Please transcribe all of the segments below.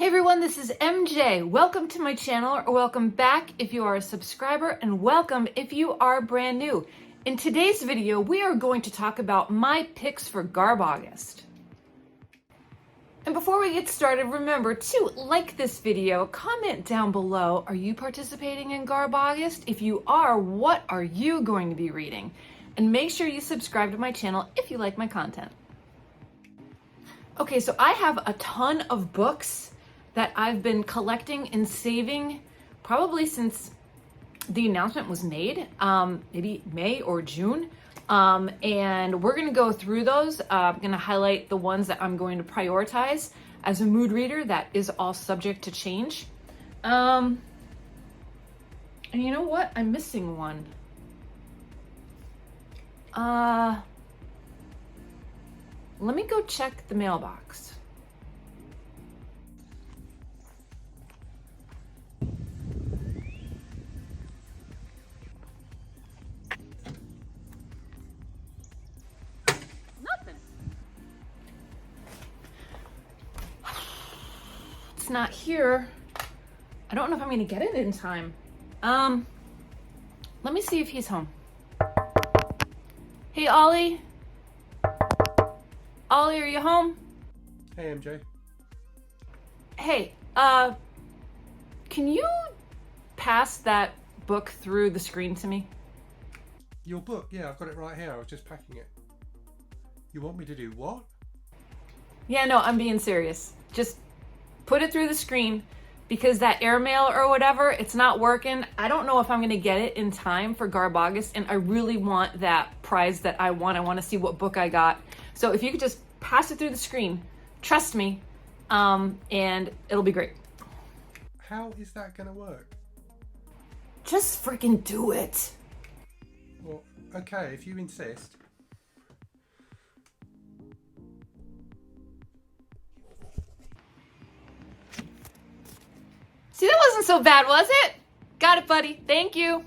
Hey everyone, this is MJ. Welcome to my channel, or welcome back if you are a subscriber, and welcome if you are brand new. In today's video, we are going to talk about my picks for GarbAugust. And before we get started, remember to like this video, comment down below, are you participating in GarbAugust? If you are, what are you going to be reading? And make sure you subscribe to my channel if you like my content. Okay, so I have a ton of books that I've been collecting and saving probably since the announcement was made, maybe May or June. And we're gonna go through those. I'm gonna highlight the ones that I'm going to prioritize. As a mood reader, that is all subject to change. And you know what? I'm missing one. Let me go check the mailbox. It's not here. I don't know if I'm gonna get it in time. Let me see if he's home. Hey, Ollie. Ollie, are you home? Hey, MJ. Hey, can you pass that book through the screen to me? Your book? Yeah, I've got it right here. I was just packing it. You want me to do what? Yeah, no, I'm being serious. Just put it through the screen, because that airmail or whatever, it's not working. I don't know if I'm gonna get it in time for GarbAugust, and I really want that prize that I want. I want to see what book I got. So if you could just pass it through the screen, trust me, and it'll be great. How is that gonna work? Just freaking do it. Well, okay, if you insist. See, that wasn't so bad, was it? Got it, buddy. Thank you.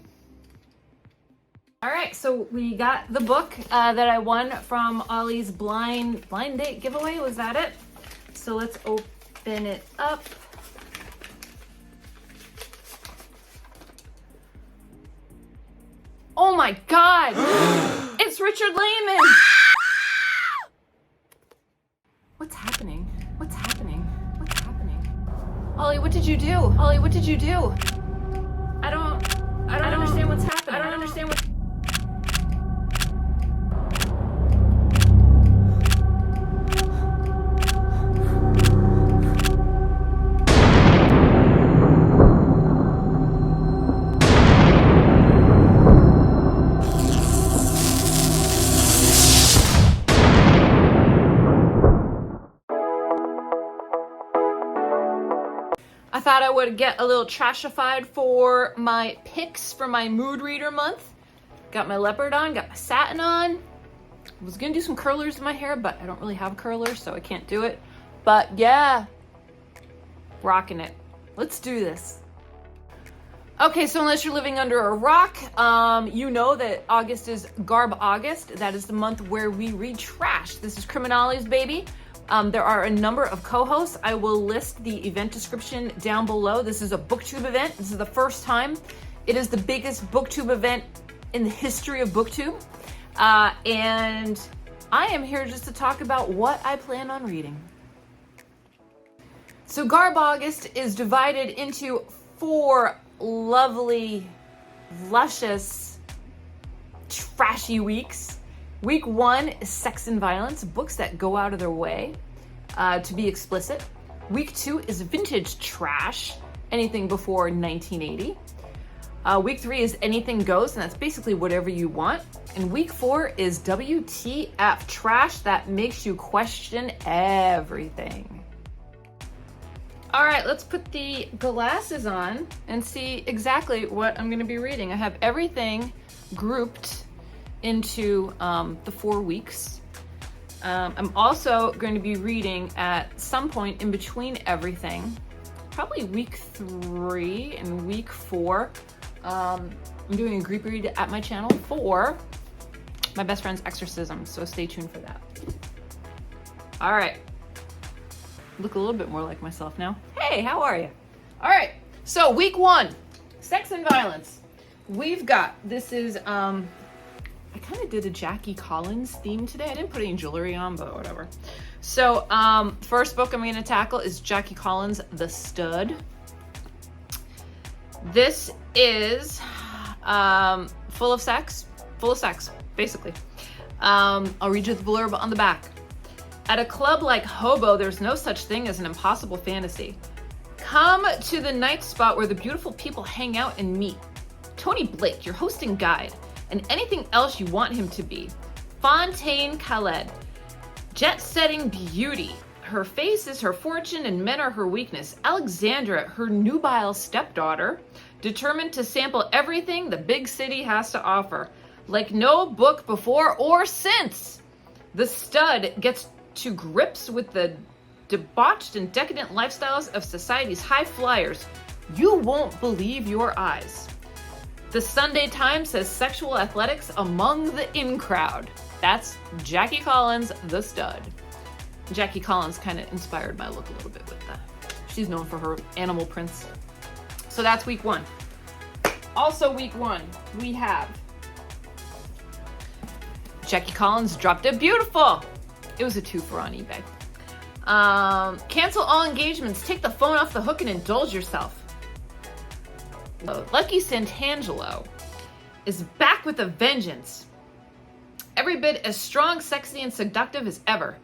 All right, so we got the book that I won from Ollie's blind date giveaway. Was that it? So let's open it up. Oh my God! It's Richard Laymon! What's happening? What's happening? What's happening? Ollie, what did you do? Ollie, what did you do? I don't understand what's happening. I don't understand what. I thought I would get a little trashified for my picks for my mood reader month. Got my leopard on, got my satin on. I was gonna do some curlers in my hair, but I don't really have curlers, so I can't do it. But yeah, rocking it. Let's do this. Okay, so unless you're living under a rock, you know that August is GarbAugust. That is the month where we read trash. This is Criminali's baby. There are a number of co-hosts. I will list the event description down below. This is a Booktube event. This is the first time. It is the biggest Booktube event in the history of Booktube. And I am here just to talk about what I plan on reading. So GarbAugust is divided into 4 lovely, luscious, trashy weeks. Week 1 is sex and violence, books that go out of their way to be explicit. Week 2 is vintage trash, anything before 1980. Week 3 is anything goes, and that's basically whatever you want. And week 4 is WTF, trash that makes you question everything. All right, let's put the glasses on and see exactly what I'm gonna be reading. I have everything grouped into the 4 weeks. I'm also going to be reading at some point in between everything, probably week 3 and week 4. I'm doing a group read at my channel for my best friend's Exorcism, so stay tuned for that. All right. Look a little bit more like myself now. Hey, how are you? All right, so week 1, sex and violence. We've got, this is, I kind of did a Jackie Collins theme today. I didn't put any jewelry on, but whatever. So, first book I'm going to tackle is Jackie Collins' The Stud. This is full of sex, basically. I'll read you the blurb on the back. At a club like Hobo, there's no such thing as an impossible fantasy. Come to the night spot where the beautiful people hang out and meet. Tony Blake, your hosting guide, and anything else you want him to be. Fontaine Khaled, jet-setting beauty. Her face is her fortune and men are her weakness. Alexandra, her nubile stepdaughter, determined to sample everything the big city has to offer. Like no book before or since. The Stud gets to grips with the debauched and decadent lifestyles of society's high flyers. You won't believe your eyes. The Sunday Times says sexual athletics among the in crowd. That's Jackie Collins' The Stud. Jackie Collins kind of inspired my look a little bit with that. She's known for her animal prints. So that's week 1. Also week 1, we have Jackie Collins' Drop Dead Beautiful. It was a 2-for on eBay. Cancel all engagements. Take the phone off the hook and indulge yourself. Lucky Santangelo is back with a vengeance. Every bit as strong, sexy, and seductive as ever.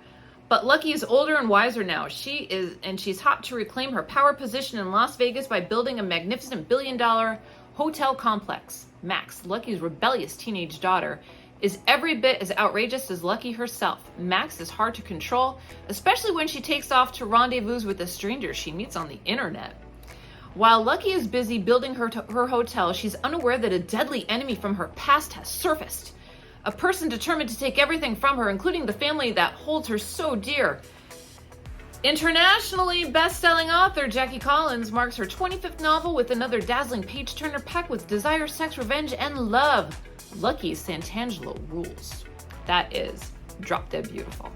But Lucky is older and wiser now. She's hot to reclaim her power position in Las Vegas by building a magnificent billion-dollar hotel complex. Max, Lucky's rebellious teenage daughter, is every bit as outrageous as Lucky herself. Max is hard to control, especially when she takes off to rendezvous with a stranger she meets on the internet. While Lucky is busy building her hotel, she's unaware that a deadly enemy from her past has surfaced. A person determined to take everything from her, including the family that holds her so dear. Internationally best-selling author Jackie Collins marks her 25th novel with another dazzling page-turner packed with desire, sex, revenge, and love. Lucky Santangelo rules. That is Drop Dead Beautiful.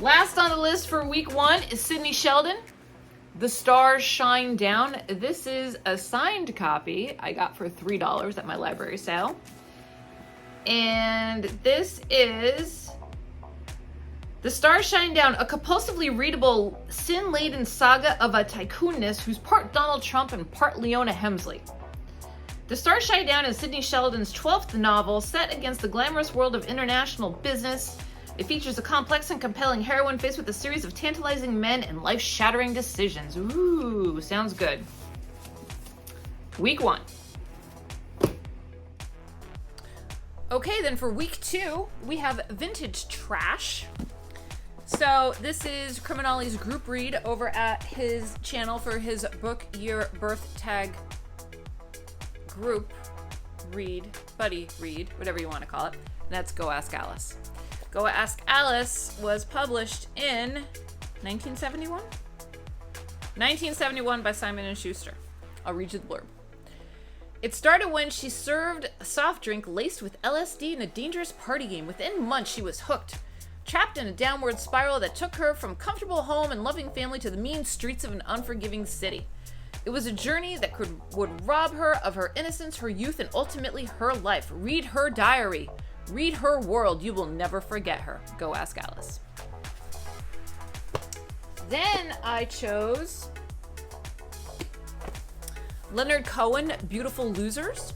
Last on the list for week 1 is Sidney Sheldon, The Stars Shine Down. This is a signed copy I got for $3 at my library sale. And this is The Stars Shine Down, a compulsively readable, sin-laden saga of a tycooness who's part Donald Trump and part Leona Hemsley. The Stars Shine Down is Sidney Sheldon's 12th novel set against the glamorous world of international business. It features a complex and compelling heroine faced with a series of tantalizing men and life-shattering decisions. Ooh, sounds good. Week 1. Okay, then for week 2, we have Vintage Trash. So this is Criminali's group read over at his channel for his book Year Birth Tag group read, buddy read, whatever you want to call it. That's Go Ask Alice. Go Ask Alice was published in 1971? 1971 by Simon & Schuster. I'll read you the blurb. It started when she served a soft drink laced with LSD in a dangerous party game. Within months, she was hooked, trapped in a downward spiral that took her from comfortable home and loving family to the mean streets of an unforgiving city. It was a journey that would rob her of her innocence, her youth, and ultimately her life. Read her diary. Read her world. You will never forget her. Go Ask Alice. Then I chose Leonard Cohen, Beautiful Losers.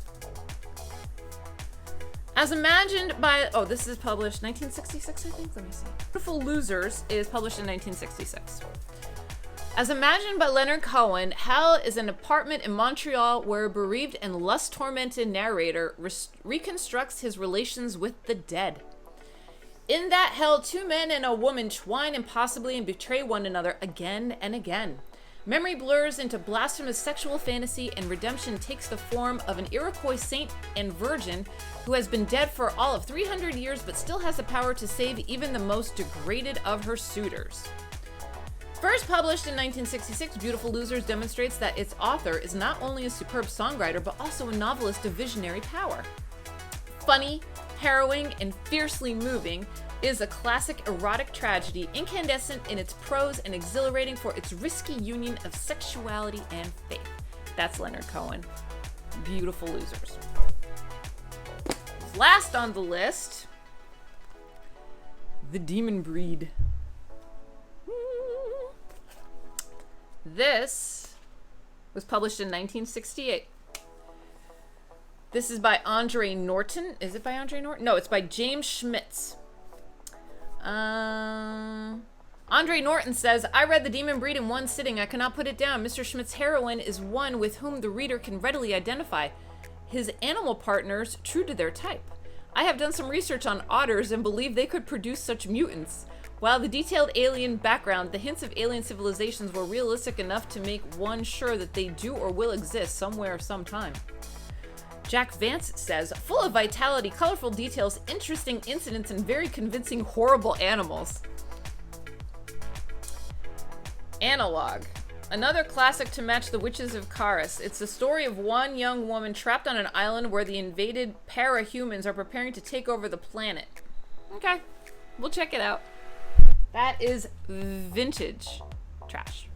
As imagined by... Oh, this is published 1966, I think. Let me see. Beautiful Losers is published in 1966. As imagined by Leonard Cohen, hell is an apartment in Montreal where a bereaved and lust-tormented narrator reconstructs his relations with the dead. In that hell, 2 men and a woman twine impossibly and betray one another again and again. Memory blurs into blasphemous sexual fantasy, and redemption takes the form of an Iroquois saint and virgin who has been dead for all of 300 years but still has the power to save even the most degraded of her suitors. First published in 1966, Beautiful Losers demonstrates that its author is not only a superb songwriter, but also a novelist of visionary power. Funny, harrowing and fiercely moving, it is a classic erotic tragedy, incandescent in its prose and exhilarating for its risky union of sexuality and faith. That's Leonard Cohen. Beautiful Losers. Last on the list, The Demon Breed. This was published in 1968. This is by Andre Norton. Is it by Andre Norton? No, it's by James Schmitz. Andre Norton says, I read The Demon Breed in one sitting. I cannot put it down. Mr. Schmidt's heroine is one with whom the reader can readily identify. His animal partners, true to their type. I have done some research on otters and believe they could produce such mutants. While the detailed alien background, the hints of alien civilizations were realistic enough to make one sure that they do or will exist somewhere sometime. Jack Vance says, full of vitality, colorful details, interesting incidents, and very convincing horrible animals. Analog. Another classic to match The Witches of Karis. It's the story of one young woman trapped on an island where the invaded para-humans are preparing to take over the planet. Okay, we'll check it out. That is vintage trash.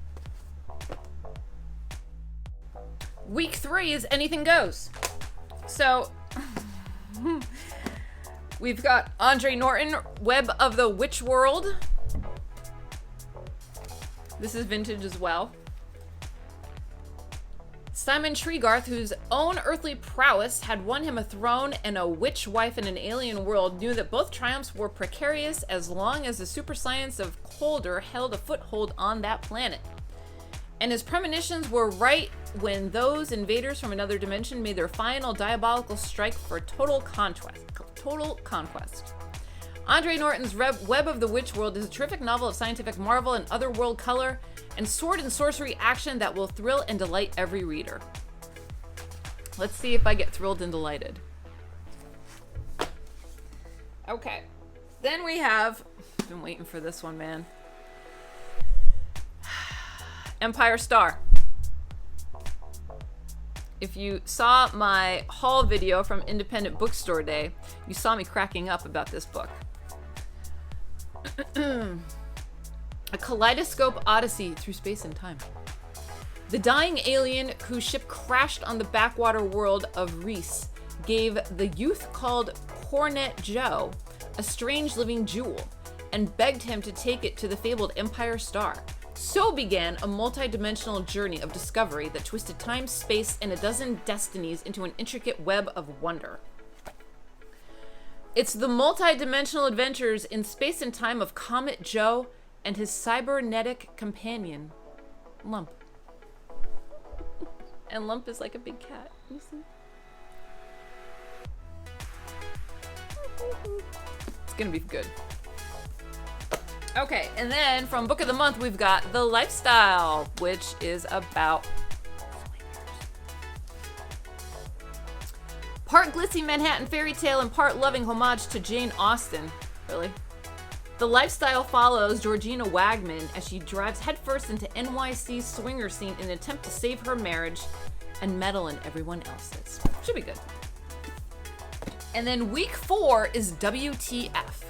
Week 3 is Anything Goes. So, we've got Andre Norton, Web of the Witch World. This is vintage as well. Simon Tregarth, whose own earthly prowess had won him a throne and a witch wife in an alien world, knew that both triumphs were precarious as long as the super science of Colder held a foothold on that planet. And his premonitions were right when those invaders from another dimension made their final diabolical strike for total conquest. Andre Norton's Web of the Witch World is a terrific novel of scientific marvel and otherworld color and sword and sorcery action that will thrill and delight every reader. Let's see if I get thrilled and delighted. Okay. Then we have, I've been waiting for this one, man. Empire Star. If you saw my haul video from Independent Bookstore Day, you saw me cracking up about this book. A kaleidoscope odyssey through space and time. The dying alien whose ship crashed on the backwater world of Reese gave the youth called Cornet Joe a strange living jewel and begged him to take it to the fabled Empire Star. So began a multi-dimensional journey of discovery that twisted time, space, and a dozen destinies into an intricate web of wonder. It's the multi-dimensional adventures in space and time of Comet Joe and his cybernetic companion, Lump. And Lump is like a big cat, you see? It's gonna be good. Okay, and then from Book of the Month, we've got The Lifestyle, which is about part glitzy Manhattan fairy tale and part loving homage to Jane Austen. Really? The Lifestyle follows Georgina Wagman as she drives headfirst into NYC's swinger scene in an attempt to save her marriage and meddle in everyone else's. Should be good. And then week 4 is WTF.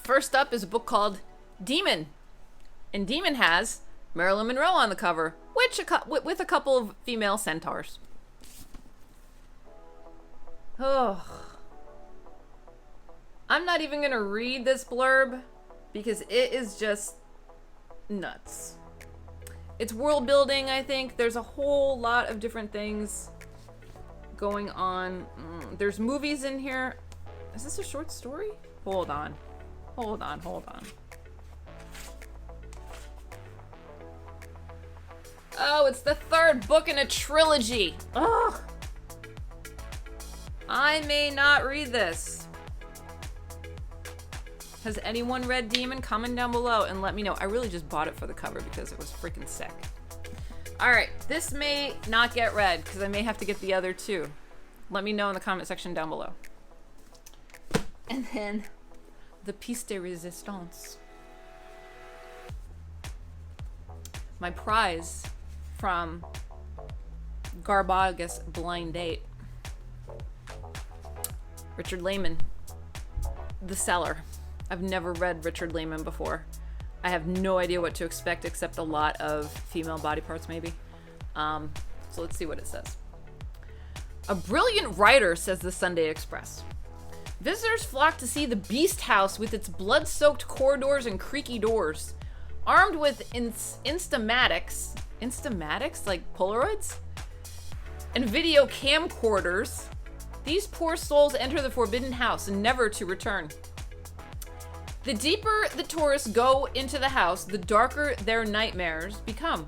First up is a book called Demon. And Demon has Marilyn Monroe on the cover, with a couple of female centaurs. Oh. I'm not even gonna read this blurb because it is just nuts. It's world building, I think. There's a whole lot of different things going on. There's movies in here. Is this a short story? Hold on. Hold on. Oh, it's the third book in a trilogy. Ugh. I may not read this. Has anyone read Demon? Comment down below and let me know. I really just bought it for the cover because it was freaking sick. Alright, this may not get read because I may have to get the other two. Let me know in the comment section down below. And then the piece de resistance. My prize from GarbAugust Blind Date. Richard Laymon, The Cellar. I've never read Richard Laymon before. I have no idea what to expect except a lot of female body parts, maybe. So let's see what it says. A brilliant writer, says the Sunday Express. Visitors flock to see the Beast House with its blood-soaked corridors and creaky doors. Armed with Instamatics, like Polaroids? And video camcorders, these poor souls enter the forbidden house, never to return. The deeper the tourists go into the house, the darker their nightmares become.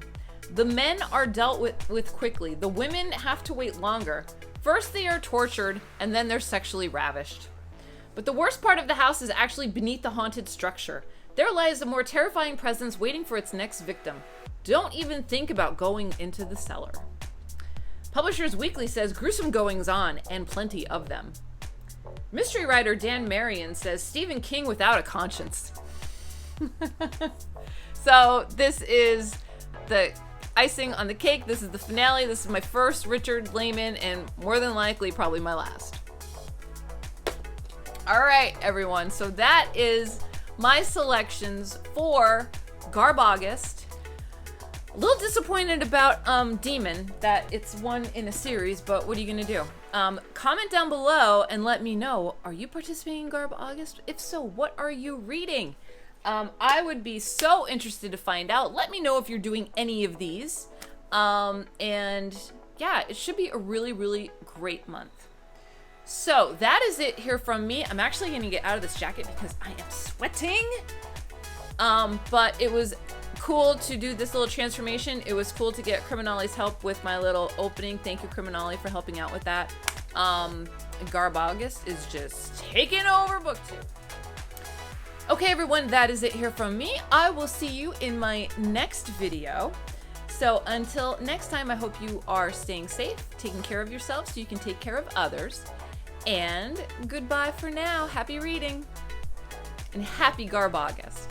The men are dealt with quickly. The women have to wait longer. First they are tortured, and then they're sexually ravished. But the worst part of the house is actually beneath the haunted structure. There lies a more terrifying presence waiting for its next victim. Don't even think about going into the cellar. Publishers Weekly says gruesome goings on, and plenty of them. Mystery writer Dan Marion says Stephen King without a conscience. So this is the icing on the cake. This is the finale. This is my first Richard Laymon, and more than likely probably my last. All right, everyone. So that is my selections for GarbAugust. A little disappointed about Demon, that it's one in a series, but what are you gonna do? Comment down below and let me know, are you participating in GarbAugust? If so, what are you reading? I would be so interested to find out. Let me know if you're doing any of these. And yeah, it should be a really, really great month. So that is it here from me. I'm actually gonna get out of this jacket because I am sweating. But it was cool to do this little transformation. It was cool to get Criminale's help with my little opening. Thank you, Criminale, for helping out with that. GarbAugust is just taking over Booktube. Okay, everyone, that is it here from me. I will see you in my next video. So until next time, I hope you are staying safe, taking care of yourself so you can take care of others. And goodbye for now. Happy reading and happy GarbAugust.